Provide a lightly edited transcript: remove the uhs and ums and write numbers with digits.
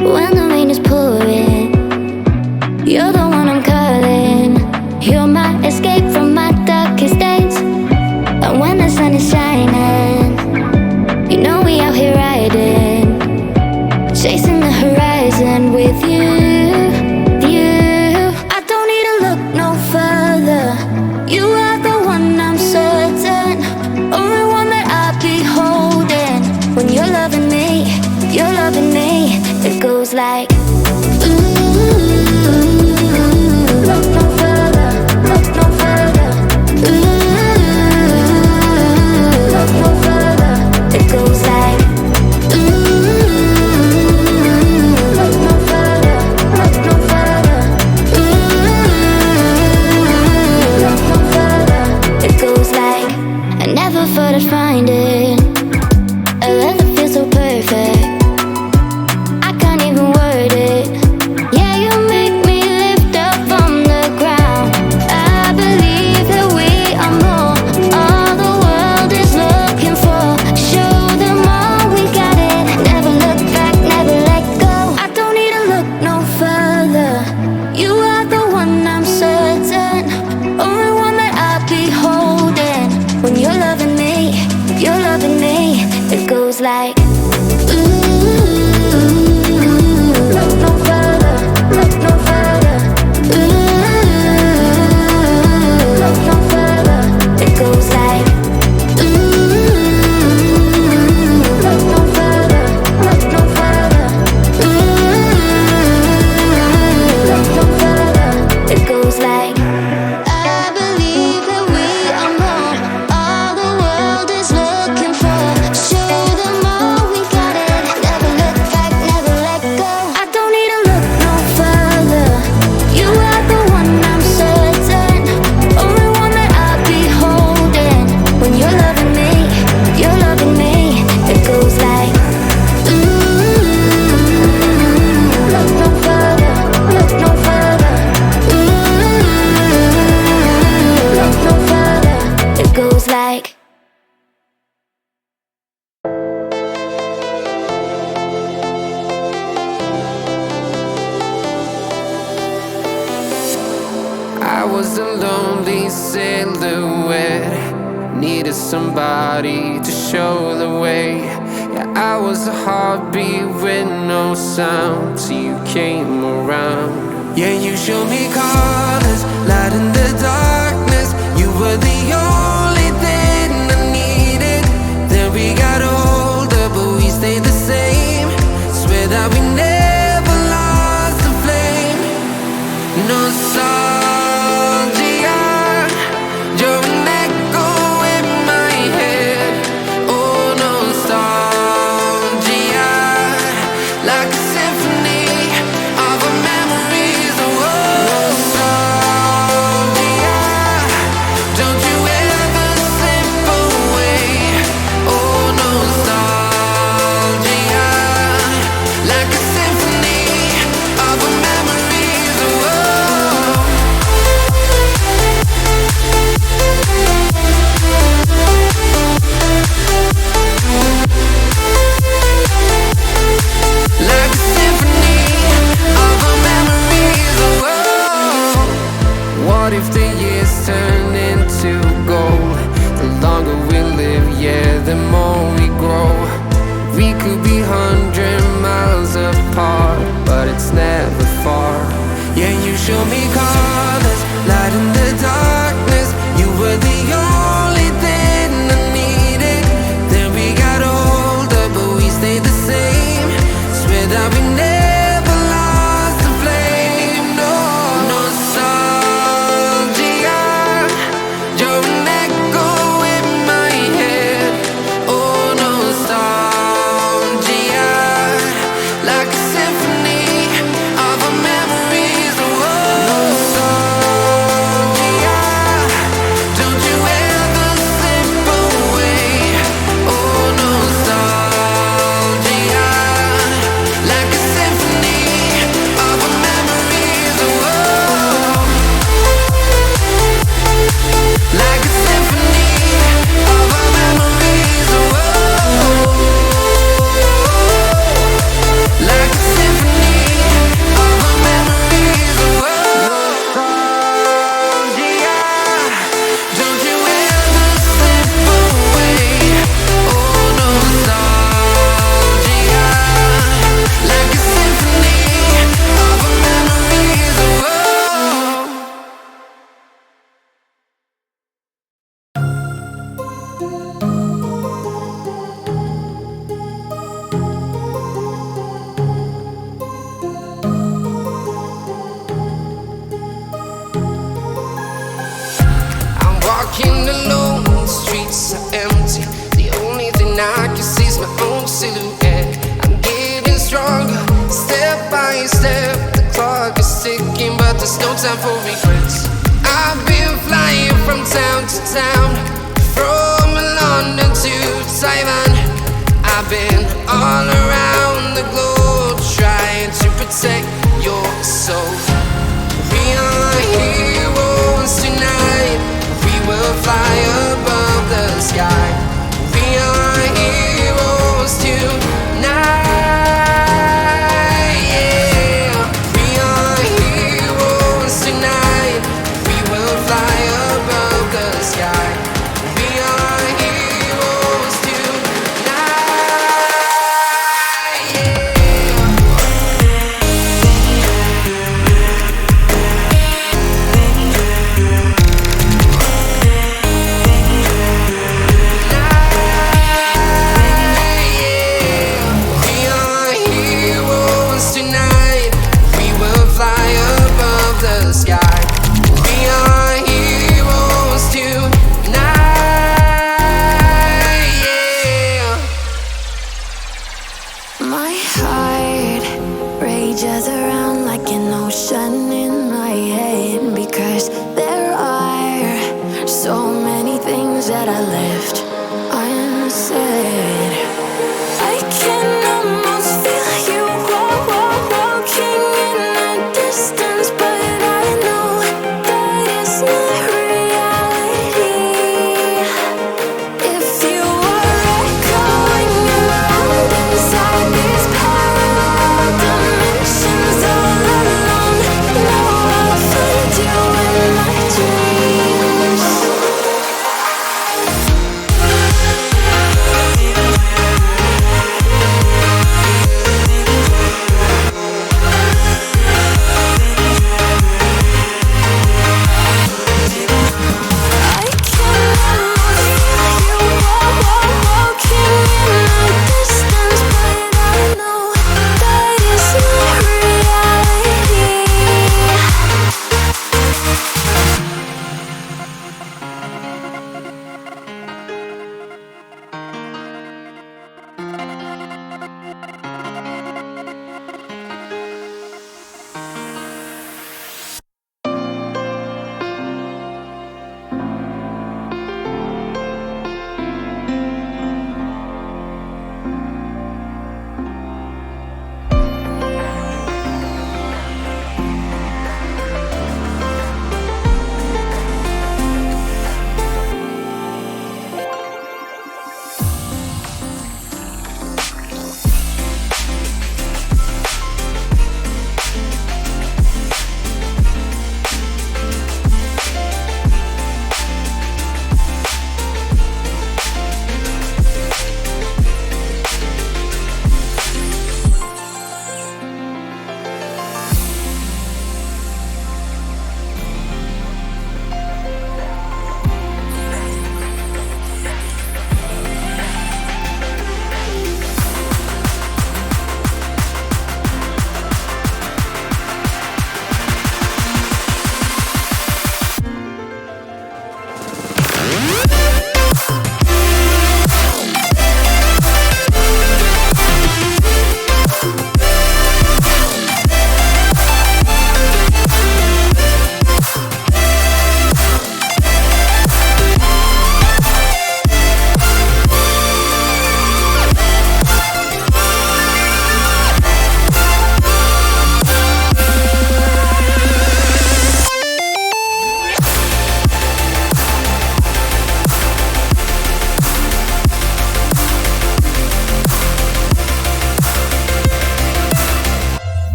when the rain is pouring. You're the one I'm calling. You're my escape from my darkest days. And when the sun is shining, you know we out here riding, chasing the horizon with you. I don't need to look no further. You are the one I'm certain, only one that I'll be holding. When you're loving me, it goes like look no further, look no further. Look no further. It goes like look no further, look no further. Look no further. It goes like I never thought I'd find it, a love that feels so perfect. I can't even word it. Yeah, you make me lift up from the ground. I believe that we are more, all the world is looking for. Show them all we got it. Never look back, never let go. I don't need to look no further. You are the one I'm certain, only one that I'll be holding. When you're loving me, it goes like look no further, look no further. Look no further. It goes like look no further, look no further. Look no further. It goes like I believe that we are more, all the world is looking for. Show them all we got it. Never look back, never let go. I don't need to look no further. You are the one I'm certain, only one that I'll be holding. When you're loving me, it goes like look no further, look no further. Look no further. It goes like I was a lonely silhouette, needed somebody to show the way. Yeah, I was a heartbeat with no sound till you came around. Yeah, you showed me colors, light in the darkness. You were the only thing I needed. Then we got older, but we stayed the same. Swear that we never lost the flame. Nostalgia, you're an echo in my head. Oh, nostalgia, like a symphony of our memories. Oh, nostalgia, don't you ever slip away. Oh, nostalgia, like a symphony of our memories. Oh, like a symphony walking alone, the streets are empty. The only thing I can see is my own silhouette. I'm getting stronger, step by step. The clock is ticking, but there's no time for regrets. I've been flying from town to town, from London to Taiwan. I've been all around the globe, trying to protect your soul. We are heroes tonight. We will fly above the sky. We are heroes tonight. Yeah. We are heroes tonight. We will fly above the sky. We are heroes tonight. Yeah. We are heroes tonight. We will fly above the sky. We are heroes tonight. Yeah. My heart rages around like an ocean.